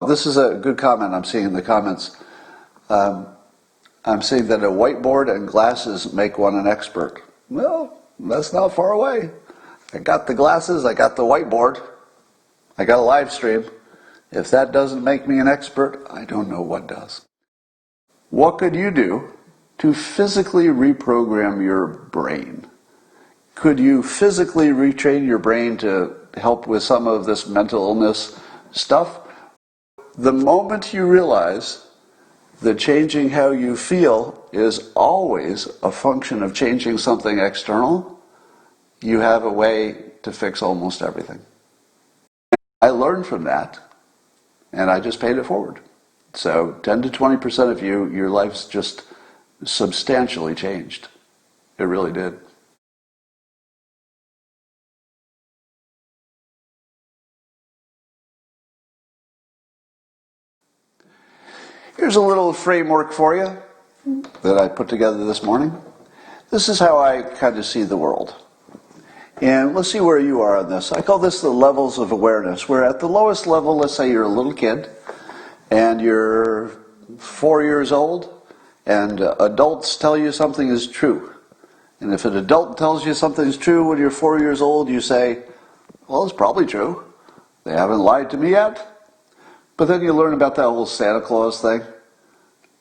This is a good comment I'm seeing in the comments. I'm seeing that a whiteboard and glasses make one an expert. Well, that's not far away. I got the glasses, I got the whiteboard, I got a live stream. If that doesn't make me an expert, I don't know what does. What could you do to physically reprogram your brain? Could you physically retrain your brain to help with some of this mental illness stuff? The moment you realize that changing how you feel is always a function of changing something external, you have a way to fix almost everything. I learned from that, and I just paid it forward. So 10 to 20% of you, your life's just substantially changed. It really did. Here's a little framework for you that I put together this morning. This is how I kind of see the world. And let's see where you are on this. I call this the levels of awareness. We're at the lowest level. Let's say you're a little kid and you're 4 years old and adults tell you something is true. And if an adult tells you something is true when you're 4 years old, you say, well, it's probably true. They haven't lied to me yet. But then you learn about that whole Santa Claus thing.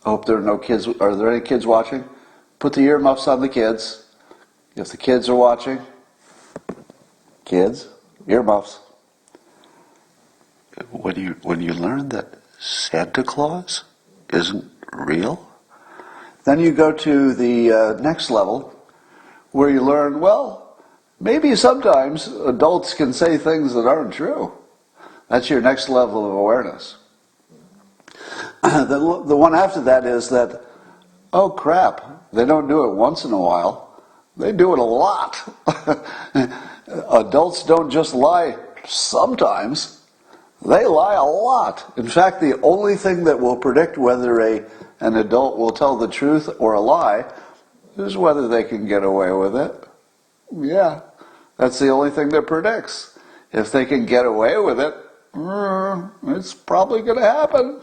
I hope there are no kids. Are there any kids watching? Put the earmuffs on the kids. If the kids are watching, kids, earmuffs. When you learn that Santa Claus isn't real, then you go to the next level where you learn, well, maybe sometimes adults can say things that aren't true. That's your next level of awareness. The one after that is that, oh crap, they don't do it once in a while. They do it a lot. Adults don't just lie sometimes. They lie a lot. In fact, the only thing that will predict whether an adult will tell the truth or a lie is whether they can get away with it. Yeah, that's the only thing that predicts. If they can get away with it, it's probably going to happen.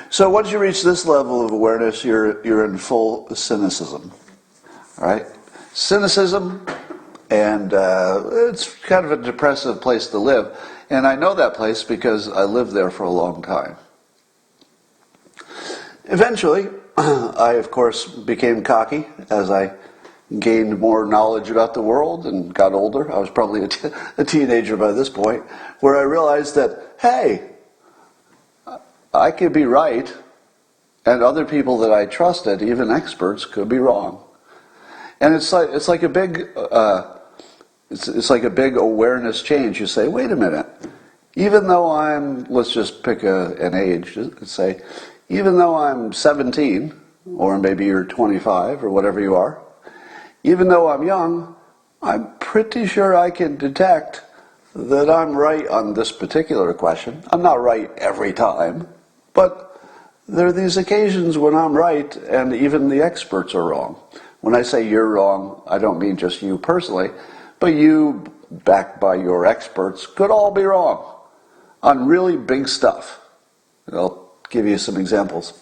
So once you reach this level of awareness, you're in full cynicism. All right? Cynicism, and it's kind of a depressive place to live. And I know that place because I lived there for a long time. Eventually, I, of course, became cocky as I gained more knowledge about the world and got older. I was probably a teenager by this point, where I realized that, hey, I could be right, and other people that I trusted, even experts, could be wrong. And it's like a big awareness change. You say, wait a minute, even though let's just pick an age, let's say, even though I'm 17, or maybe you're 25, or whatever you are, even though I'm young, I'm pretty sure I can detect that I'm right on this particular question. I'm not right every time, but there are these occasions when I'm right and even the experts are wrong. When I say you're wrong, I don't mean just you personally, but you, backed by your experts, could all be wrong on really big stuff. I'll give you some examples.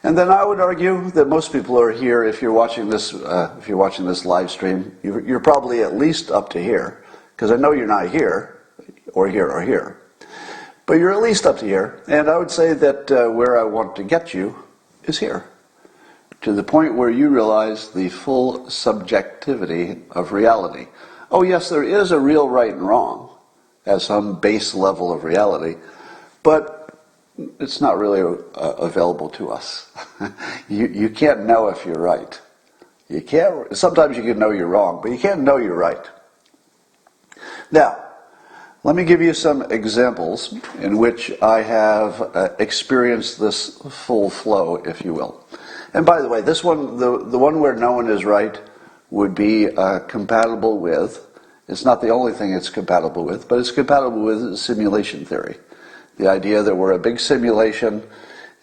And then I would argue that most people are here. If you're watching this live stream, you're probably at least up to here, because I know you're not here, or here, or here, but you're at least up to here. And I would say that where I want to get you is here, to the point where you realize the full subjectivity of reality. Oh yes, there is a real right and wrong at some base level of reality, but it's not really available to us. You can't know if you're right. You can't. Sometimes you can know you're wrong, but you can't know you're right. Now, let me give you some examples in which I have experienced this full flow, if you will. And by the way, this one, the one where no one is right, would be compatible with. It's not the only thing it's compatible with, but it's compatible with simulation theory. The idea that we're a big simulation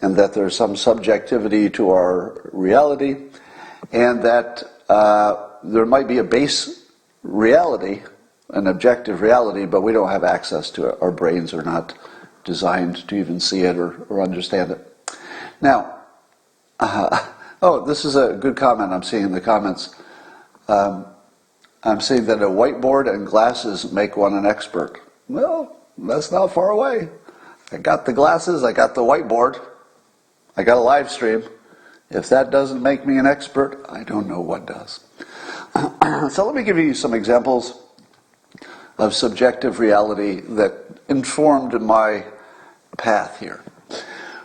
and that there's some subjectivity to our reality, and that there might be a base reality, an objective reality, but we don't have access to it. Our brains are not designed to even see it or understand it. Now, oh, this is a good comment I'm seeing in the comments. I'm seeing that a whiteboard and glasses make one an expert. Well, that's not far away. I got the glasses, I got the whiteboard, I got a live stream. If that doesn't make me an expert, I don't know what does. So let me give you some examples of subjective reality that informed my path here.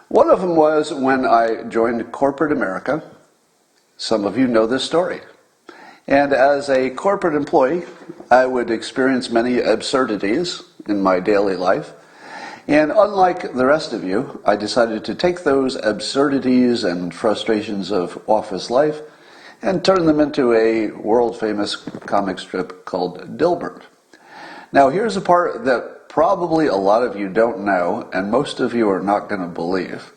One of them was when I joined corporate America. Some of you know this story. And as a corporate employee, I would experience many absurdities in my daily life. And unlike the rest of you, I decided to take those absurdities and frustrations of office life and turn them into a world-famous comic strip called Dilbert. Now, here's a part that probably a lot of you don't know, and most of you are not going to believe.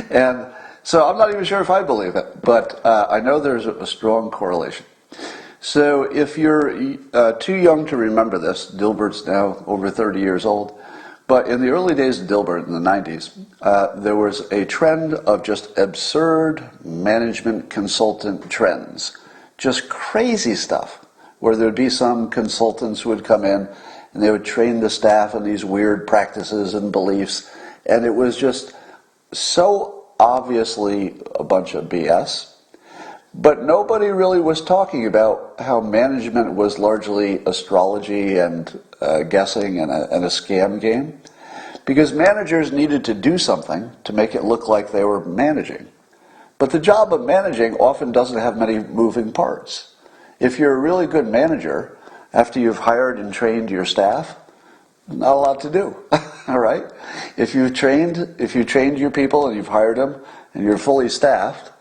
And so I'm not even sure if I believe it, but I know there's a strong correlation. So if you're too young to remember this, Dilbert's now over 30 years old, but in the early days of Dilbert in the 90s, there was a trend of just absurd management consultant trends, just crazy stuff, where there would be some consultants who would come in and they would train the staff in these weird practices and beliefs, and it was just so obviously a bunch of BS, but nobody really was talking about how management was largely astrology and guessing and a scam game, because managers needed to do something to make it look like they were managing. But the job of managing often doesn't have many moving parts. If you're a really good manager, after you've hired and trained your staff, not a lot to do, all right? If you trained your people and you've hired them and you're fully staffed,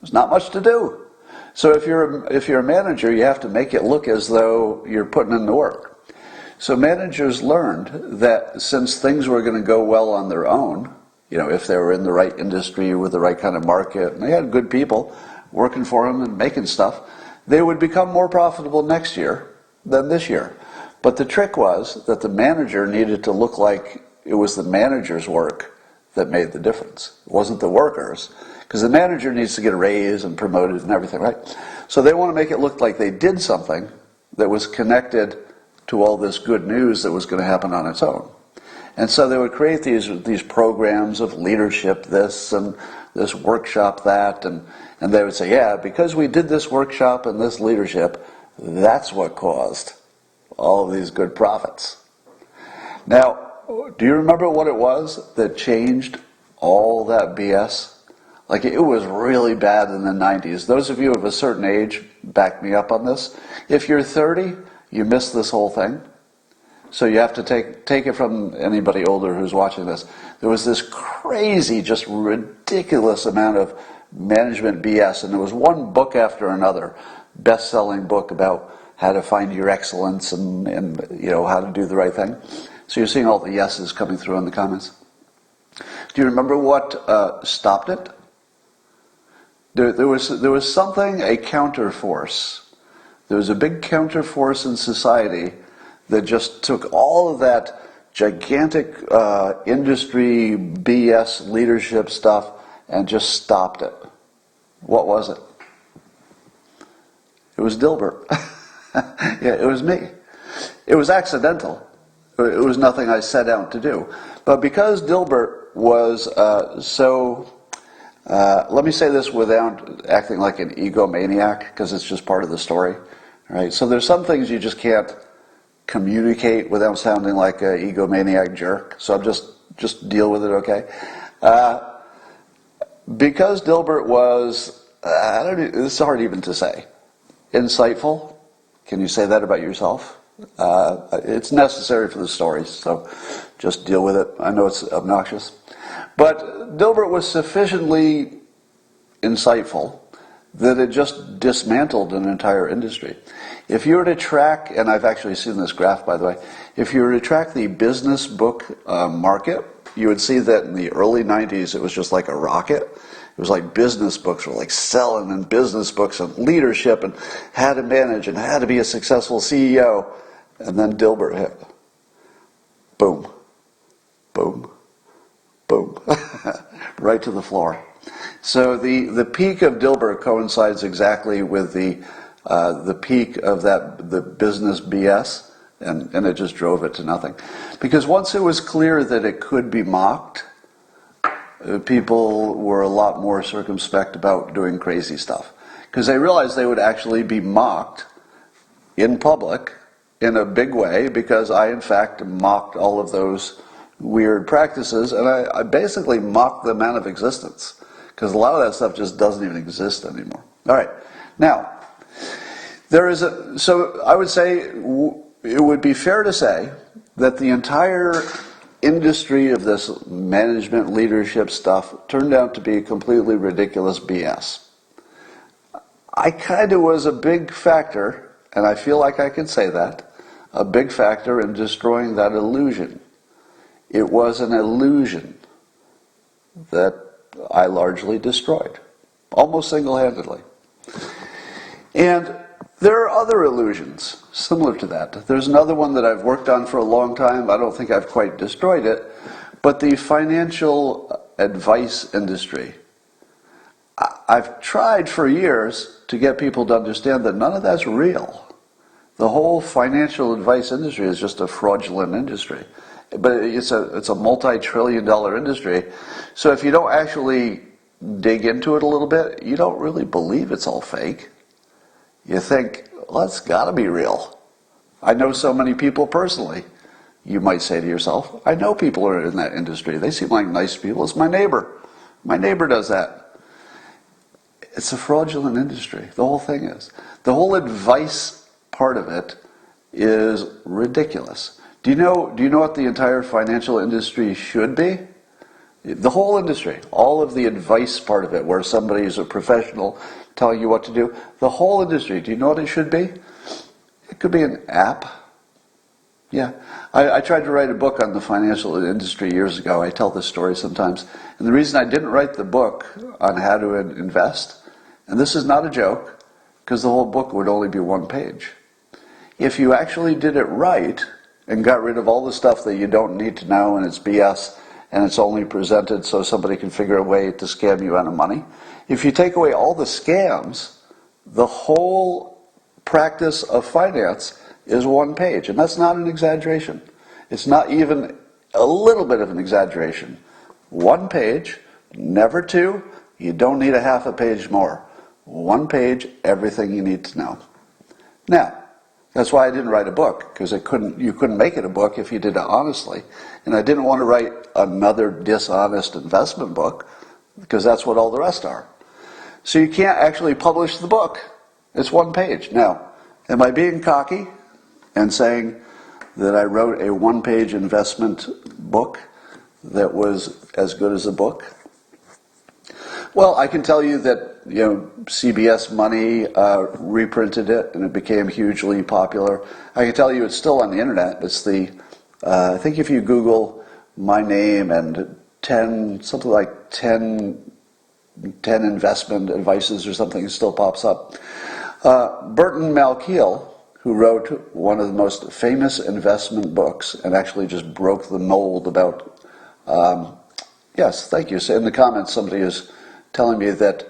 there's not much to do. So if you're a manager, you have to make it look as though you're putting in the work. So managers learned that since things were going to go well on their own, if they were in the right industry with the right kind of market, and they had good people working for them and making stuff, they would become more profitable next year than this year. But the trick was that the manager needed to look like it was the manager's work that made the difference. It wasn't the workers, because the manager needs to get a raise and promoted and everything, right? So they want to make it look like they did something that was connected to all this good news that was going to happen on its own. And so they would create these programs of leadership, this and this workshop, that, and they would say, yeah, because we did this workshop and this leadership, that's what caused all of these good profits. Now, do you remember what it was that changed all that BS? Like, it was really bad in the 90s. Those of you of a certain age, back me up on this. If you're 30, you missed this whole thing. So you have to take it from anybody older who's watching this. There was this crazy, just ridiculous amount of management BS, and there was one book after another, best-selling book about how to find your excellence and how to do the right thing. So you're seeing all the yeses coming through in the comments. Do you remember what stopped it? There was something, a counterforce. There was a big counterforce in society that just took all of that gigantic industry BS leadership stuff and just stopped it. What was it? It was Dilbert. Yeah, it was me. It was accidental. It was nothing I set out to do. But because Dilbert was let me say this without acting like an egomaniac, because it's just part of the story. Right? So there's some things you just can't communicate without sounding like an egomaniac jerk. So I'm just deal with it, okay? Because Dilbert was, it's hard even to say, insightful. Can you say that about yourself? It's necessary for the stories, so just deal with it. I know it's obnoxious. But Dilbert was sufficiently insightful that it just dismantled an entire industry. If you were to track, and I've actually seen this graph, by the way, if you were to track the business book market, you would see that in the early 90s it was just like a rocket. It was like business books were like selling, and business books and leadership and how to manage and how to be a successful CEO. And then Dilbert hit. boom, boom, boom, right to the floor. So the peak of Dilbert coincides exactly with the peak of the business BS, and it just drove it to nothing. Because once it was clear that it could be mocked, people were a lot more circumspect about doing crazy stuff. Because they realized they would actually be mocked in public in a big way, because I, in fact, mocked all of those weird practices, and I basically mocked them out of existence. Because a lot of that stuff just doesn't even exist anymore. All right. Now, so I would say it would be fair to say that the entire industry of this management leadership stuff turned out to be completely ridiculous BS. I kind of was a big factor, and I feel like I can say that, a big factor in destroying that illusion. It was an illusion that I largely destroyed, almost single-handedly. And there are other illusions similar to that. There's another one that I've worked on for a long time. I don't think I've quite destroyed it, but the financial advice industry. I've tried for years to get people to understand that none of that's real. The whole financial advice industry is just a fraudulent industry. But it's a multi-trillion-dollar industry. So if you don't actually dig into it a little bit, you don't really believe it's all fake. You think, well, it's got to be real. I know so many people personally. You might say to yourself, I know people who are in that industry. They seem like nice people. It's my neighbor. My neighbor does that. It's a fraudulent industry. The whole thing is. The whole advice part of it is ridiculous. Do you know what the entire financial industry should be? The whole industry, all of the advice part of it, where somebody is a professional telling you what to do, the whole industry, do you know what it should be? It could be an app. Yeah. I tried to write a book on the financial industry years ago. I tell this story sometimes. And the reason I didn't write the book on how to invest, and this is not a joke, because the whole book would only be one page. If you actually did it right, and got rid of all the stuff that you don't need to know and it's BS and it's only presented so somebody can figure a way to scam you out of money. If you take away all the scams, the whole practice of finance is one page. And that's not an exaggeration. It's not even a little bit of an exaggeration. One page, never two. You don't need a half a page more. One page, everything you need to know. Now, that's why I didn't write a book, because you couldn't make it a book if you did it honestly. And I didn't want to write another dishonest investment book, because that's what all the rest are. So you can't actually publish the book. It's one page. Now, am I being cocky and saying that I wrote a one-page investment book that was as good as a book? Well, I can tell you that CBS Money reprinted it, and it became hugely popular. I can tell you it's still on the internet. It's I think if you Google my name and 10 investment advices or something, it still pops up. Burton Malkiel, who wrote one of the most famous investment books and actually just broke the mold about. Yes, thank you. So in the comments, somebody is telling me that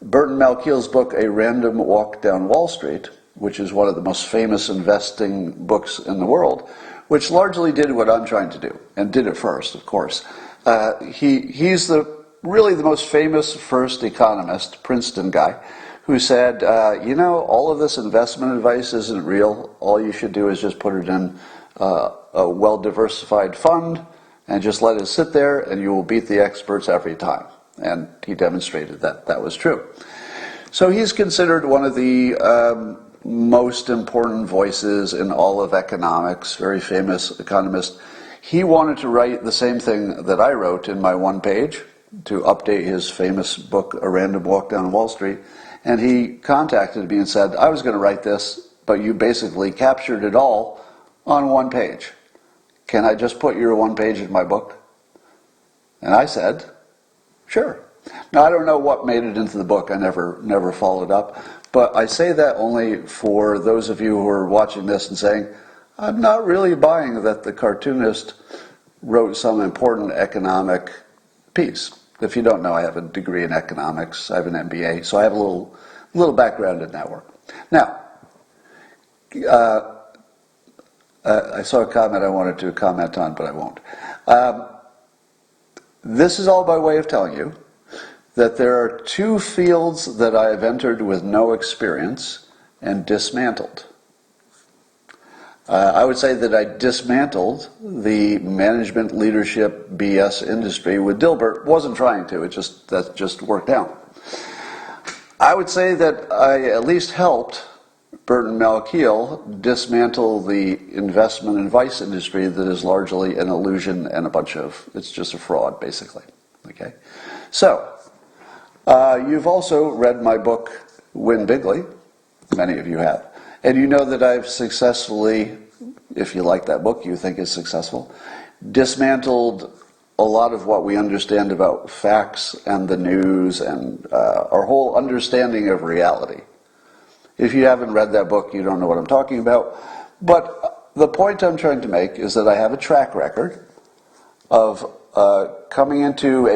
Burton Malkiel's book, A Random Walk Down Wall Street, which is one of the most famous investing books in the world, which largely did what I'm trying to do, and did it first, of course. He's really the most famous first economist, Princeton guy, who said, all of this investment advice isn't real. All you should do is just put it in a well-diversified fund and just let it sit there, and you will beat the experts every time. And he demonstrated that that was true. So he's considered one of the most important voices in all of economics, very famous economist. He wanted to write the same thing that I wrote in my one page, to update his famous book, A Random Walk Down Wall Street. And he contacted me and said, I was going to write this, but you basically captured it all on one page. Can I just put your one page in my book? And I said, sure. Now, I don't know what made it into the book. I never followed up. But I say that only for those of you who are watching this and saying, I'm not really buying that the cartoonist wrote some important economic piece. If you don't know, I have a degree in economics. I have an MBA, so I have a little background in that work. Now, I saw a comment I wanted to comment on, but I won't. This is all by way of telling you that there are two fields that I have entered with no experience and dismantled. I would say that I dismantled the management leadership BS industry with Dilbert. Wasn't trying to, that just worked out. I would say that I at least helped Burton Malkiel dismantle the investment advice industry that is largely an illusion and it's just a fraud, basically. Okay? So, you've also read my book, Win Bigly. Many of you have. And you know that I've successfully, if you like that book, you think it's successful, dismantled a lot of what we understand about facts and the news and our whole understanding of reality. If you haven't read that book, you don't know what I'm talking about. But the point I'm trying to make is that I have a track record of coming into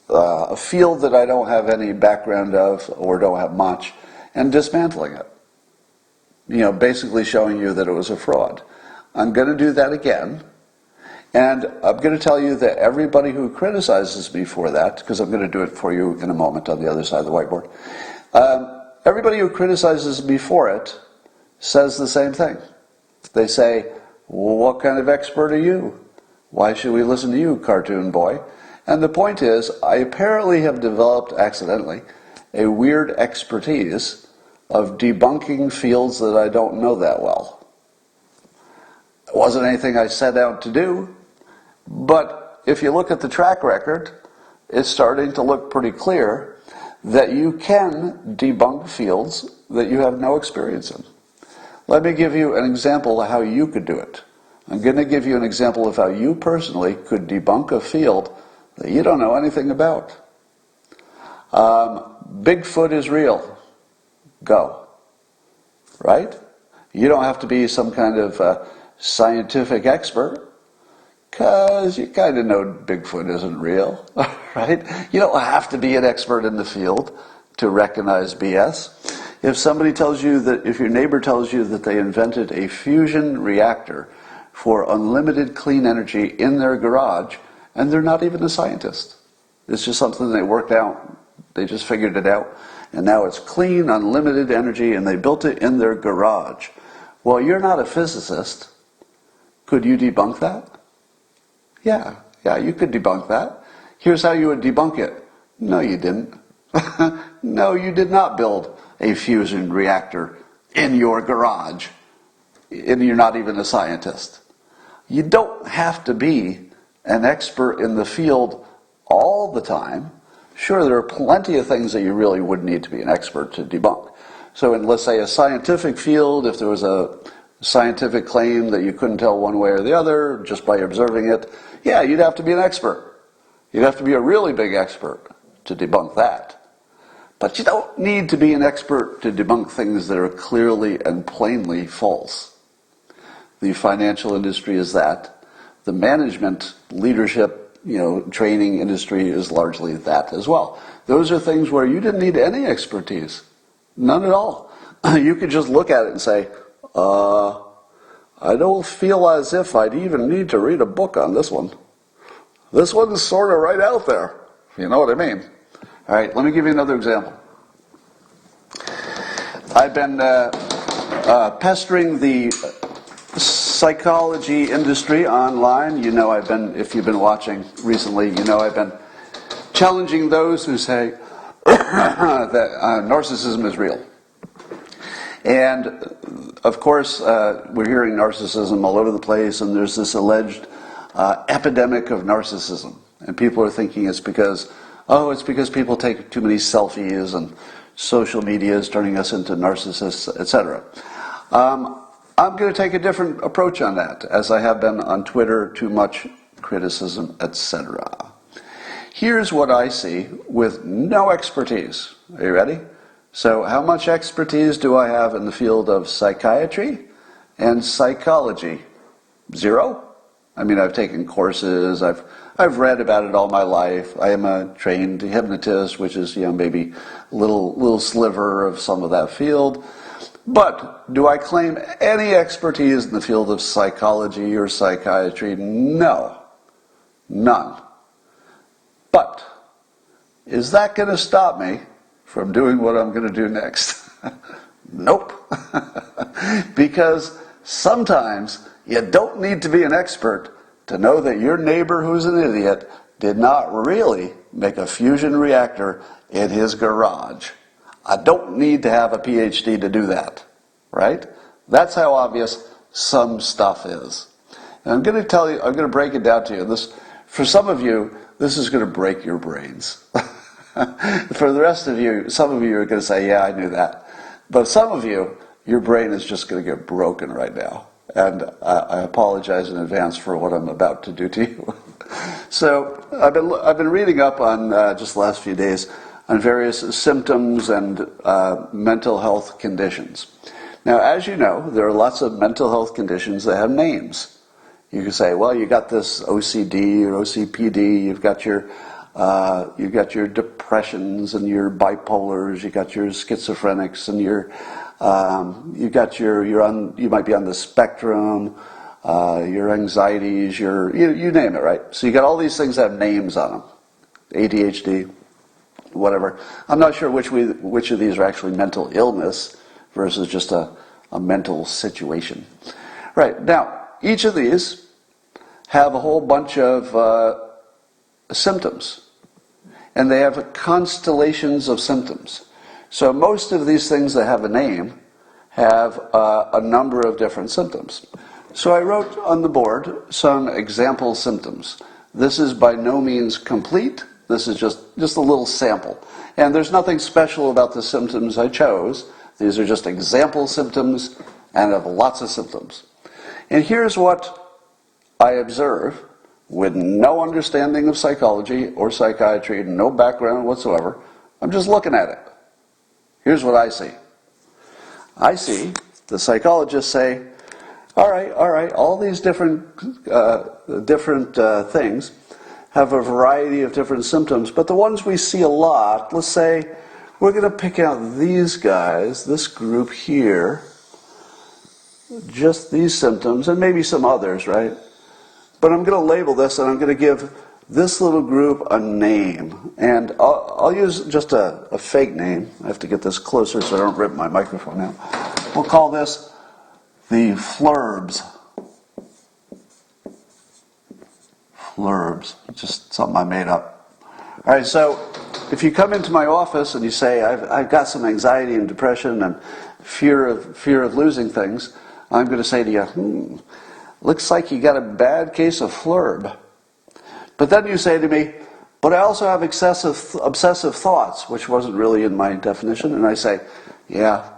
a field that I don't have any background of or don't have much and dismantling it. Basically showing you that it was a fraud. I'm going to do that again. And I'm going to tell you that everybody who criticizes me for that, because I'm going to do it for you in a moment on the other side of the whiteboard, everybody who criticizes me for it says the same thing. They say, well, what kind of expert are you? Why should we listen to you, cartoon boy? And the point is, I apparently have developed, accidentally, a weird expertise of debunking fields that I don't know that well. It wasn't anything I set out to do, but if you look at the track record, it's starting to look pretty clear that you can debunk fields that you have no experience in. Let me give you an example of how you could do it. I'm going to give you an example of how you personally could debunk a field that you don't know anything about. Bigfoot is real. Go. Right? You don't have to be some kind of scientific expert, because you kind of know Bigfoot isn't real, right? You don't have to be an expert in the field to recognize BS. If your neighbor tells you that they invented a fusion reactor for unlimited clean energy in their garage, and they're not even a scientist, it's just something they worked out, they just figured it out, and now it's clean, unlimited energy, and they built it in their garage. Well, you're not a physicist. Could you debunk that? Yeah, you could debunk that. Here's how you would debunk it. No, you didn't. No, you did not build a fusion reactor in your garage, and you're not even a scientist. You don't have to be an expert in the field all the time. Sure, there are plenty of things that you really would need to be an expert to debunk. So in, let's say, a scientific field, if there was a scientific claim that you couldn't tell one way or the other just by observing it, yeah, you'd have to be an expert. You'd have to be a really big expert to debunk that. But you don't need to be an expert to debunk things that are clearly and plainly false. The financial industry is that. The management, leadership, training industry is largely that as well. Those are things where you didn't need any expertise. None at all. You could just look at it and say, I don't feel as if I'd even need to read a book on this one. This one's sort of right out there. You know what I mean? All right, let me give you another example. I've been pestering the psychology industry online. If you've been watching recently, I've been challenging those who say that narcissism is real. And of course, we're hearing narcissism all over the place, and there's this alleged epidemic of narcissism. And people are thinking it's because people take too many selfies and social media is turning us into narcissists, etc. I'm going to take a different approach on that, as I have been on Twitter, too much criticism, etc. Here's what I see with no expertise. Are you ready? So how much expertise do I have in the field of psychiatry, And psychology, 0. I mean, I've taken courses, I've read about it all my life. I am a trained hypnotist, which is, maybe a little sliver of some of that field. But do I claim any expertise in the field of psychology or psychiatry? No. None. But is that going to stop me from doing what I'm going to do next? Nope. Because sometimes you don't need to be an expert to know that your neighbor who's an idiot did not really make a fusion reactor in his garage. I don't need to have a PhD to do that, right? That's how obvious some stuff is. And I'm going to tell you, I'm going to break it down to you. This, for some of you, this is going to break your brains. For the rest of you, some of you are going to say, yeah, I knew that. But some of you, your brain is just going to get broken right now. And I apologize in advance for what I'm about to do to you. So I've been reading up on just the last few days on various symptoms and mental health conditions. Now, as you know, there are lots of mental health conditions that have names. You can say, well, you got this OCD or OCPD. You've got your depressions and your bipolars. You got your schizophrenics and you might be on the spectrum. Your anxieties, you name it, right? So you got all these things that have names on them. ADHD, whatever. I'm not sure which of these are actually mental illness versus just a mental situation. Right, now, each of these have a whole bunch of symptoms. And they have constellations of symptoms. So most of these things that have a name have a number of different symptoms. So I wrote on the board some example symptoms. This is by no means complete. This is just a little sample. And there's nothing special about the symptoms I chose. These are just example symptoms and of lots of symptoms. And here's what I observe with no understanding of psychology or psychiatry, no background whatsoever. I'm just looking at it. Here's what I see. I see the psychologists say, all right, all these different things have a variety of different symptoms, but the ones we see a lot, let's say, we're going to pick out these guys, this group here, just these symptoms, and maybe some others, right? But I'm going to label this, and I'm going to give this little group a name. And I'll use just a fake name. I have to get this closer so I don't rip my microphone out. We'll call this the flurbs. Flurbs. Just something I made up. All right, so if you come into my office and you say, I've got some anxiety and depression and fear of losing things, I'm going to say to you, looks like you got a bad case of flurb. But then you say to me, but I also have obsessive thoughts, which wasn't really in my definition. And I say, yeah,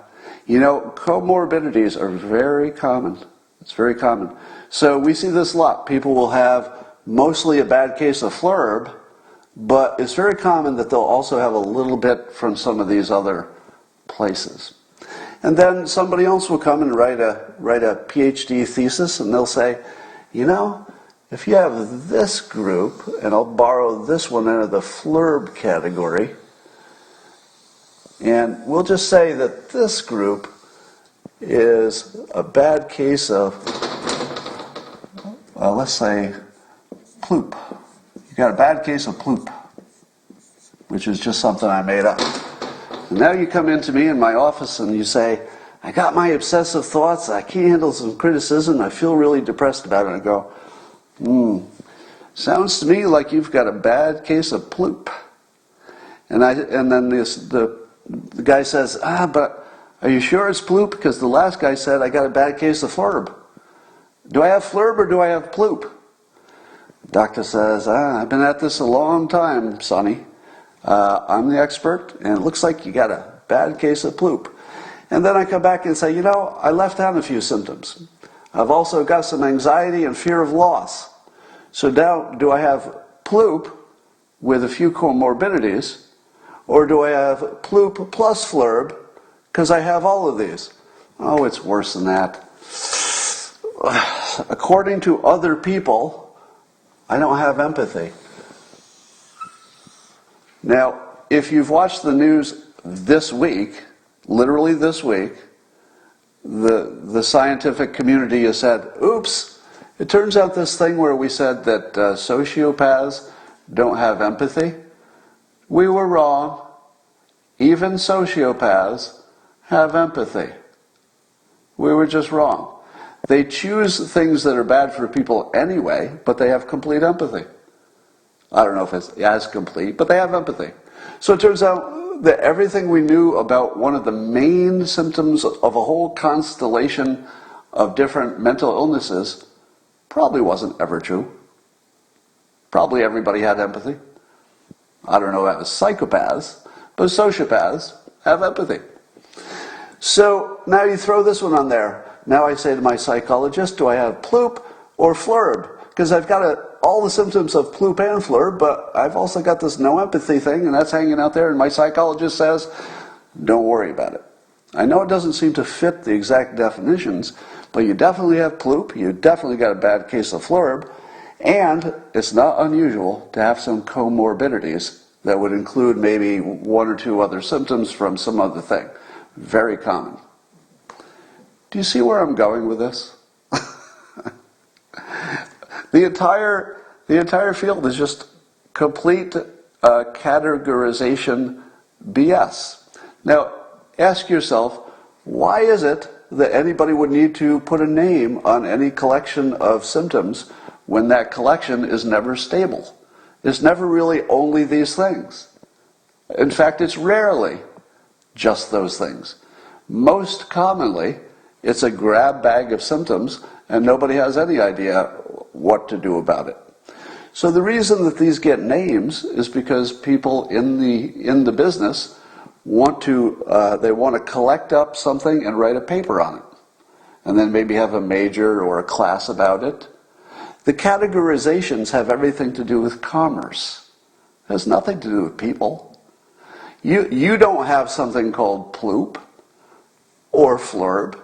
comorbidities are very common. It's very common. So we see this a lot. People will have mostly a bad case of flurb, but it's very common that they'll also have a little bit from some of these other places. And then somebody else will come and write a PhD thesis, and they'll say, if you have this group, and I'll borrow this one out of the flurb category, and we'll just say that this group is a bad case of, let's say, ploop. You got a bad case of ploop, which is just something I made up. And now you come into me in my office and you say, I got my obsessive thoughts, I can't handle some criticism, I feel really depressed about it. And I go, sounds to me like you've got a bad case of ploop. And then the guy says, but are you sure it's ploop? Because the last guy said I got a bad case of flurb. Do I have flurb or do I have ploop? The doctor says, I've been at this a long time, Sonny. I'm the expert, and it looks like you got a bad case of ploop. And then I come back and say, I left out a few symptoms. I've also got some anxiety and fear of loss. So now, do I have ploop with a few comorbidities, or do I have ploop plus flurb because I have all of these? Oh, it's worse than that. according to other people, I don't have empathy. Now, if you've watched the news this week, literally this week, the scientific community has said, oops, it turns out this thing where we said that sociopaths don't have empathy, we were wrong. Even sociopaths have empathy. We were just wrong. They choose things that are bad for people anyway, but they have complete empathy. I don't know if it's as complete, but they have empathy. So it turns out that everything we knew about one of the main symptoms of a whole constellation of different mental illnesses probably wasn't ever true. Probably everybody had empathy. I don't know about psychopaths, but sociopaths have empathy. So now you throw this one on there. Now I say to my psychologist, do I have ploop or flurb? Because I've got all the symptoms of ploop and flurb, but I've also got this no empathy thing, and that's hanging out there, and my psychologist says, don't worry about it. I know it doesn't seem to fit the exact definitions, but you definitely have ploop, you definitely got a bad case of flurb, and it's not unusual to have some comorbidities that would include maybe one or two other symptoms from some other thing. Very common. Do you see where I'm going with this? The entire field is just complete categorization BS. Now, ask yourself, why is it that anybody would need to put a name on any collection of symptoms when that collection is never stable? It's never really only these things. In fact, it's rarely just those things. Most commonly, it's a grab bag of symptoms and nobody has any idea what to do about it. So the reason that these get names is because people in the business want to collect up something and write a paper on it, and then maybe have a major or a class about it. The categorizations have everything to do with commerce. It has nothing to do with people. You don't have something called ploop or flurb.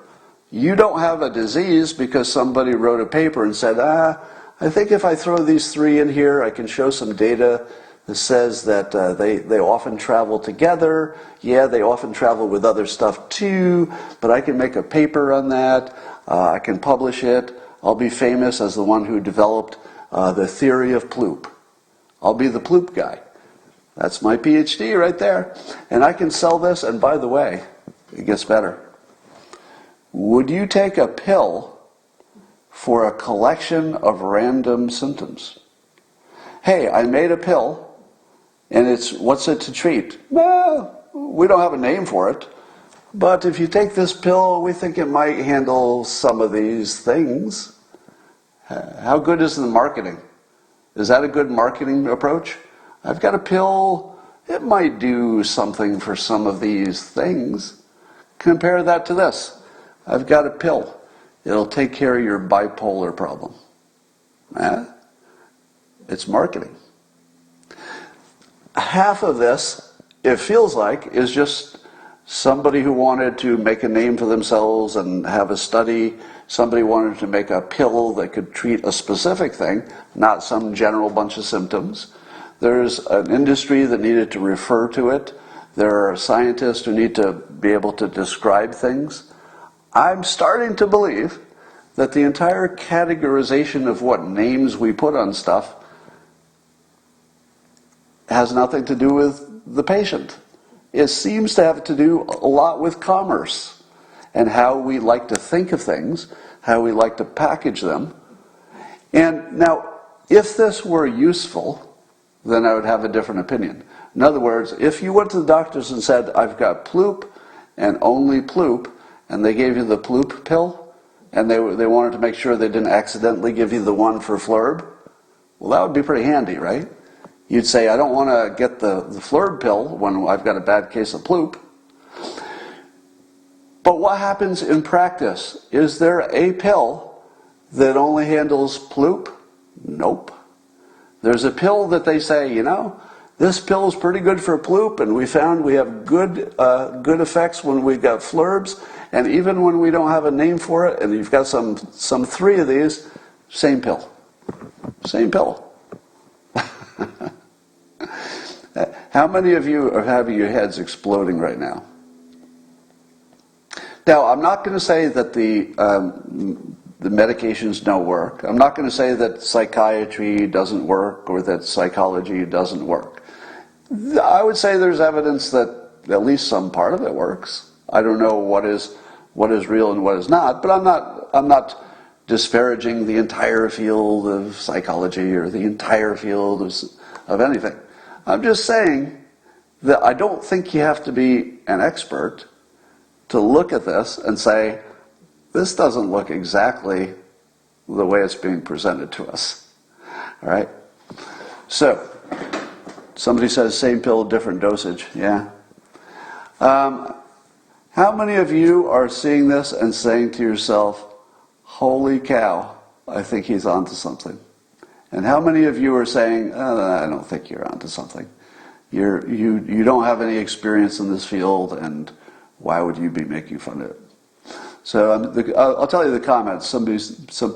You don't have a disease because somebody wrote a paper and said, I think if I throw these three in here, I can show some data that says that they often travel together. Yeah, they often travel with other stuff too, but I can make a paper on that. I can publish it. I'll be famous as the one who developed the theory of ploop. I'll be the ploop guy. That's my PhD right there. And I can sell this, and by the way, it gets better. Would you take a pill for a collection of random symptoms? Hey, I made a pill, and what's it to treat? Well, we don't have a name for it, but if you take this pill, we think it might handle some of these things. How good is the marketing? Is that a good marketing approach? I've got a pill, it might do something for some of these things. Compare that to this. I've got a pill. It'll take care of your bipolar problem. It's marketing. Half of this, it feels like, is just somebody who wanted to make a name for themselves and have a study. Somebody wanted to make a pill that could treat a specific thing, not some general bunch of symptoms. There's an industry that needed to refer to it. There are scientists who need to be able to describe things. I'm starting to believe that the entire categorization of what names we put on stuff has nothing to do with the patient. It seems to have to do a lot with commerce and how we like to think of things, how we like to package them. And now, if this were useful, then I would have a different opinion. In other words, if you went to the doctors and said, I've got ploop and only ploop, and they gave you the ploop pill, and they wanted to make sure they didn't accidentally give you the one for flurb, well, that would be pretty handy, right? You'd say, I don't want to get the flurb pill when I've got a bad case of ploop. But what happens in practice? Is there a pill that only handles ploop? Nope. There's a pill that they say, this pill is pretty good for ploop, and we found we have good effects when we've got flurbs, and even when we don't have a name for it, and you've got some 3 of these, same pill. Same pill. How many of you are having your heads exploding right now? Now, I'm not going to say that the medications don't work. I'm not going to say that psychiatry doesn't work or that psychology doesn't work. I would say there's evidence that at least some part of it works. I don't know what is real and what is not, but I'm not disparaging the entire field of psychology or the entire field of anything. I'm just saying that I don't think you have to be an expert to look at this and say, this doesn't look exactly the way it's being presented to us. All right? So, somebody says same pill, different dosage. Yeah. How many of you are seeing this and saying to yourself, holy cow, I think he's onto something? And how many of you are saying, I don't think you're onto something. You don't have any experience in this field, and why would you be making fun of it? So I'll tell you the comments. Some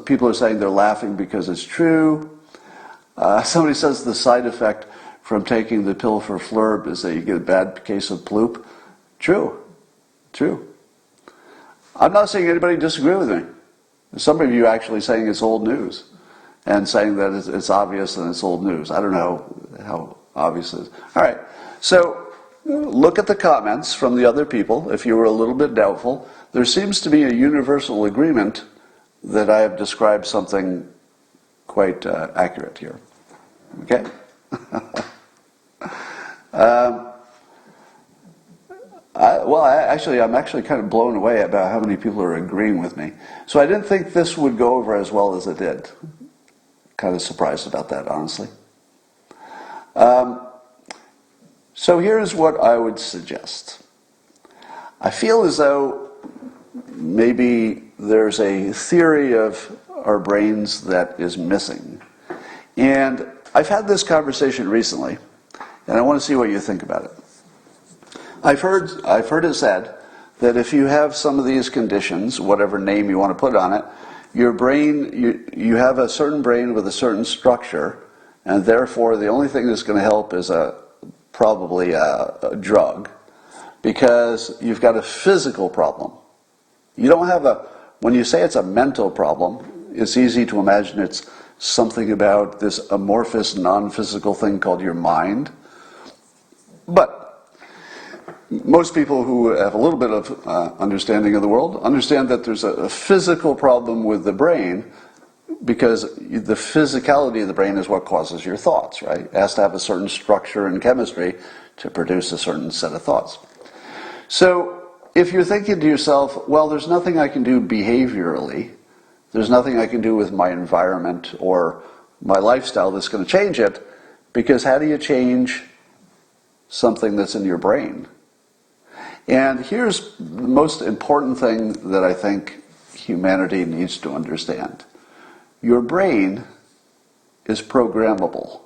people are saying they're laughing because it's true. Somebody says the side effect from taking the pill for flurb is that you get a bad case of ploop. True. I'm not saying anybody disagree with me. Some of you are actually saying it's old news and saying that it's obvious and it's old news. I don't know how obvious it is. All right, so look at the comments from the other people. If you were a little bit doubtful, there seems to be a universal agreement that I have described something quite accurate here. Okay? I'm actually kind of blown away about how many people are agreeing with me. So I didn't think this would go over as well as it did. Kind of surprised about that, honestly. So here's what I would suggest. I feel as though maybe there's a theory of our brains that is missing. And I've had this conversation recently, and I want to see what you think about it. I've heard it said that if you have some of these conditions, whatever name you want to put on it, your brain, you have a certain brain with a certain structure, and therefore the only thing that's going to help is probably a drug, because you've got a physical problem. You don't have when you say it's a mental problem, it's easy to imagine it's something about this amorphous, non-physical thing called your mind. But most people who have a little bit of understanding of the world understand that there's a physical problem with the brain, because the physicality of the brain is what causes your thoughts, right? It has to have a certain structure and chemistry to produce a certain set of thoughts. So if you're thinking to yourself, well, there's nothing I can do behaviorally, there's nothing I can do with my environment or my lifestyle that's going to change it, because how do you change something that's in your brain? And here's the most important thing that I think humanity needs to understand. Your brain is programmable.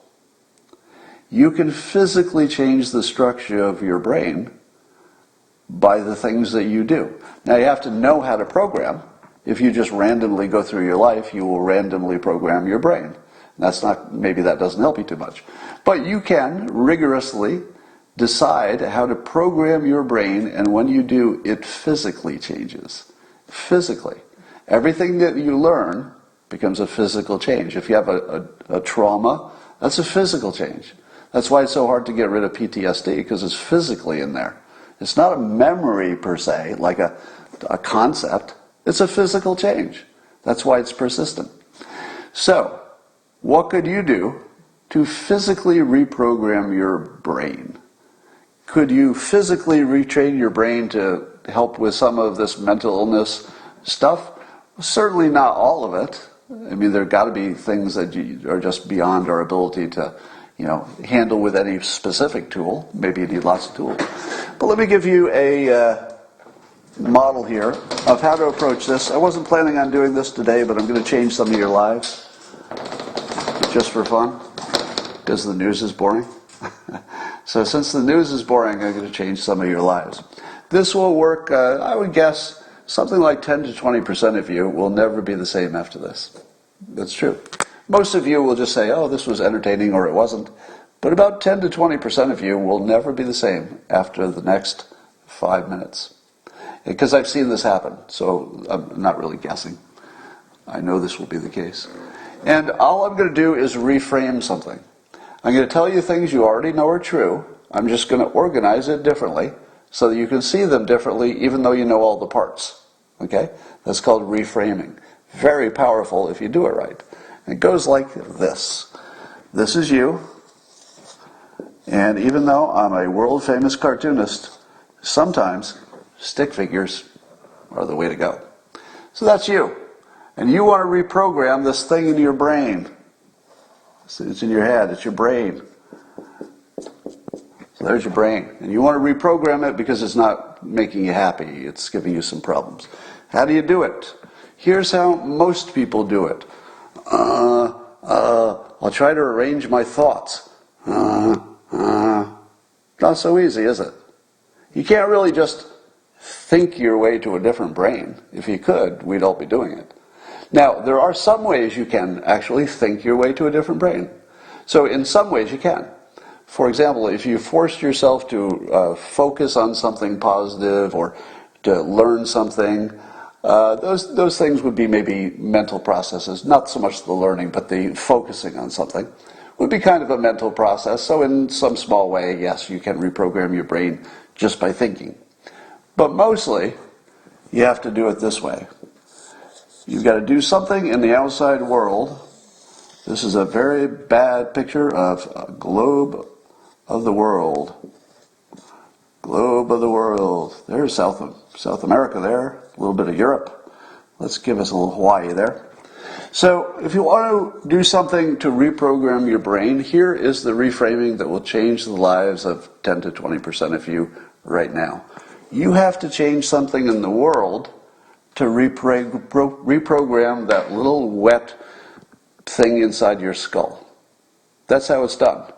You can physically change the structure of your brain by the things that you do. Now you have to know how to program. If you just randomly go through your life, you will randomly program your brain. Maybe that doesn't help you too much. But you can rigorously decide how to program your brain, and when you do, it physically changes. Physically. Everything that you learn becomes a physical change. If you have a trauma, that's a physical change. That's why it's so hard to get rid of PTSD, because it's physically in there. It's not a memory per se, like a concept. It's a physical change. That's why it's persistent. So, what could you do to physically reprogram your brain? Could you physically retrain your brain to help with some of this mental illness stuff? Certainly not all of it. I mean, there have got to be things that are just beyond our ability to, handle with any specific tool. Maybe you need lots of tools. But let me give you a model here of how to approach this. I wasn't planning on doing this today, but I'm going to change some of your lives just for fun, because the news is boring. So since the news is boring, I'm going to change some of your lives. This will work, I would guess, something like 10 to 20% of you will never be the same after this. That's true. Most of you will just say, oh, this was entertaining, or it wasn't. But about 10 to 20% of you will never be the same after the next 5 minutes. Because I've seen this happen, so I'm not really guessing. I know this will be the case. And all I'm going to do is reframe something. I'm going to tell you things you already know are true. I'm just going to organize it differently so that you can see them differently even though you know all the parts. Okay? That's called reframing. Very powerful if you do it right. It goes like this. This is you. And even though I'm a world-famous cartoonist, sometimes stick figures are the way to go. So that's you. And you want to reprogram this thing in your brain. It's in your head. It's your brain. So there's your brain. And you want to reprogram it because it's not making you happy. It's giving you some problems. How do you do it? Here's how most people do it. I'll try to arrange my thoughts. Not so easy, is it? You can't really just think your way to a different brain. If you could, we'd all be doing it. Now, there are some ways you can actually think your way to a different brain. So in some ways you can. For example, if you forced yourself to focus on something positive or to learn something, those things would be maybe mental processes. Not so much the learning, but the focusing on something would be kind of a mental process. So in some small way, yes, you can reprogram your brain just by thinking. But mostly, you have to do it this way. You've got to do something in the outside world. This is a very bad picture of a globe of the world. Globe of the world. There's South America there, a little bit of Europe. Let's give us a little Hawaii there. So if you want to do something to reprogram your brain, here is the reframing that will change the lives of 10 to 20% of you right now. You have to change something in the world to reprogram that little wet thing inside your skull. That's how it's done.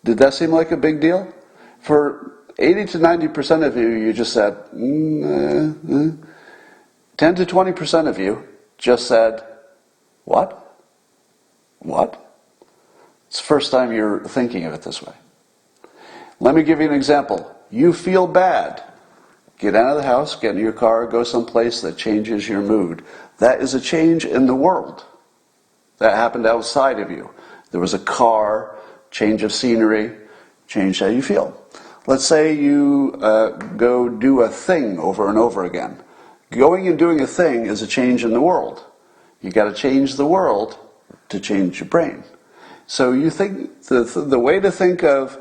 Did that seem like a big deal? For 80 to 90% of you, you just said, 10 to 20% of you just said, what? What? It's the first time you're thinking of it this way. Let me give you an example. You feel bad. Get out of the house, get in your car, go someplace that changes your mood. That is a change in the world. That happened outside of you. There was a car, change of scenery, changed how you feel. Let's say you go do a thing over and over again. Going and doing a thing is a change in the world. You got to change the world to change your brain. So you think the way to think of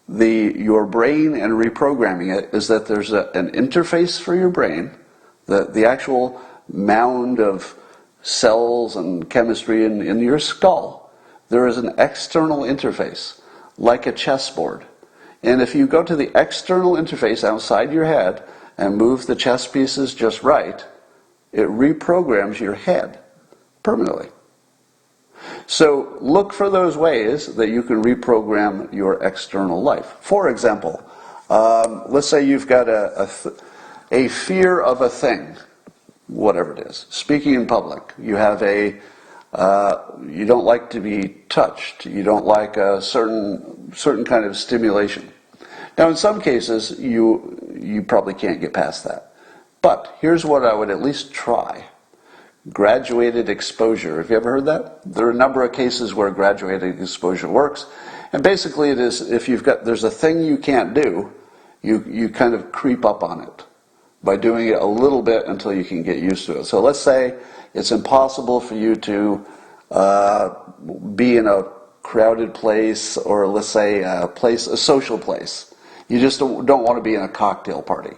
your brain and reprogramming it is that there's an interface for your brain, the actual mound of cells and chemistry in your skull. There is an external interface, like a chessboard. And if you go to the external interface outside your head and move the chess pieces just right, it reprograms your head permanently. So look for those ways that you can reprogram your external life. For example, let's say you've got a fear of a thing, whatever it is. Speaking in public, you have you don't like to be touched. You don't like a certain kind of stimulation. Now, in some cases, you probably can't get past that. But here's what I would at least try. Graduated exposure. Have you ever heard that? There are a number of cases where graduated exposure works. And basically it is, if there's a thing you can't do, you kind of creep up on it by doing it a little bit until you can get used to it. So let's say it's impossible for you to be in a crowded place, or let's say a social place. You just don't want to be in a cocktail party.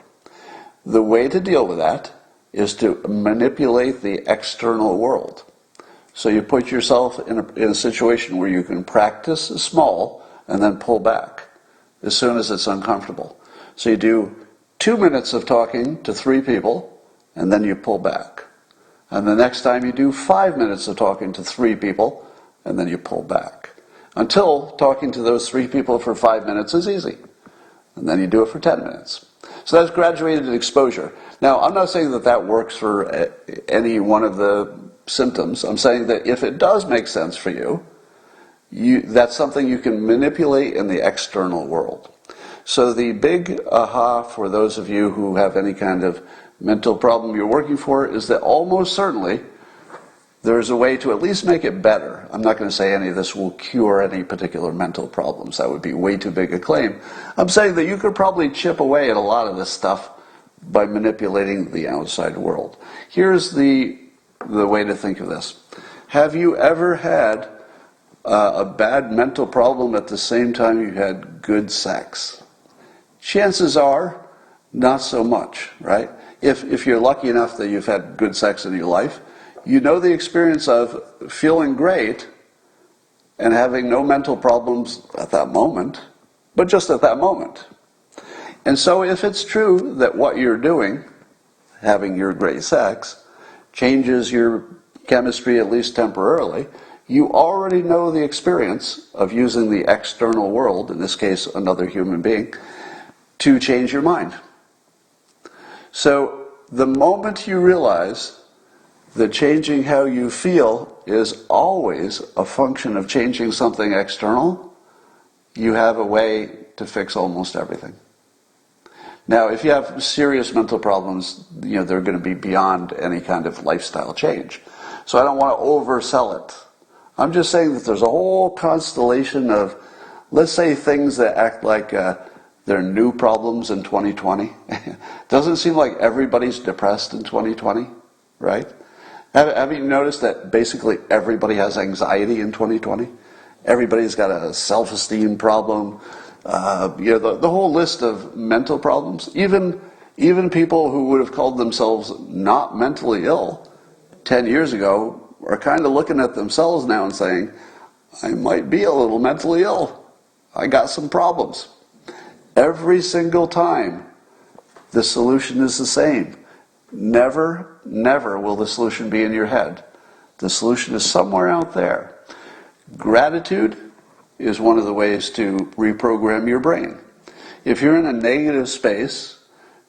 The way to deal with that is to manipulate the external world. So you put yourself in a situation where you can practice small and then pull back as soon as it's uncomfortable. So you do 2 minutes of talking to 3 people, and then you pull back. And the next time you do 5 minutes of talking to 3 people, and then you pull back. Until talking to those 3 people for 5 minutes is easy. And then you do it for 10 minutes. So that's graduated exposure. Now, I'm not saying that that works for any one of the symptoms. I'm saying that if it does make sense for you, that's something you can manipulate in the external world. So the big aha for those of you who have any kind of mental problem you're working for is that almost certainly there's a way to at least make it better. I'm not going to say any of this will cure any particular mental problems. That would be way too big a claim. I'm saying that you could probably chip away at a lot of this stuff by manipulating the outside world. Here's the way to think of this. Have you ever had a bad mental problem at the same time you had good sex? Chances are, not so much, right? If you're lucky enough that you've had good sex in your life, you know the experience of feeling great and having no mental problems at that moment, but just at that moment. And so if it's true that what you're doing, having your great sex, changes your chemistry at least temporarily, you already know the experience of using the external world, in this case another human being, to change your mind. So the moment you realize that changing how you feel is always a function of changing something external, you have a way to fix almost everything. Now, if you have serious mental problems, they're going to be beyond any kind of lifestyle change. So I don't want to oversell it. I'm just saying that there's a whole constellation of, let's say, things that act like they're new problems in 2020. Doesn't seem like everybody's depressed in 2020, right? Have you noticed that basically everybody has anxiety in 2020? Everybody's got a self-esteem problem. The whole list of mental problems. Even people who would have called themselves not mentally ill 10 years ago are kind of looking at themselves now and saying, I might be a little mentally ill. I got some problems. Every single time, the solution is the same. Never, never will the solution be in your head. The solution is somewhere out there. Gratitude is one of the ways to reprogram your brain. If you're in a negative space,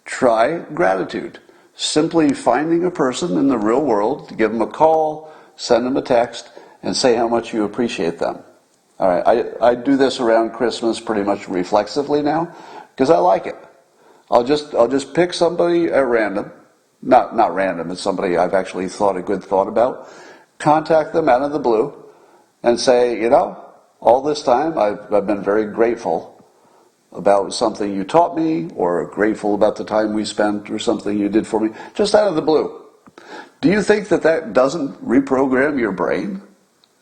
try gratitude. Simply finding a person in the real world, give them a call, send them a text, and say how much you appreciate them. All right, I do this around Christmas pretty much reflexively now because I like it. I'll just pick somebody at random, not random, it's somebody I've actually thought a good thought about, contact them out of the blue, and say, all this time I've been very grateful about something you taught me, or grateful about the time we spent, or something you did for me, just out of the blue. Do you think that doesn't reprogram your brain?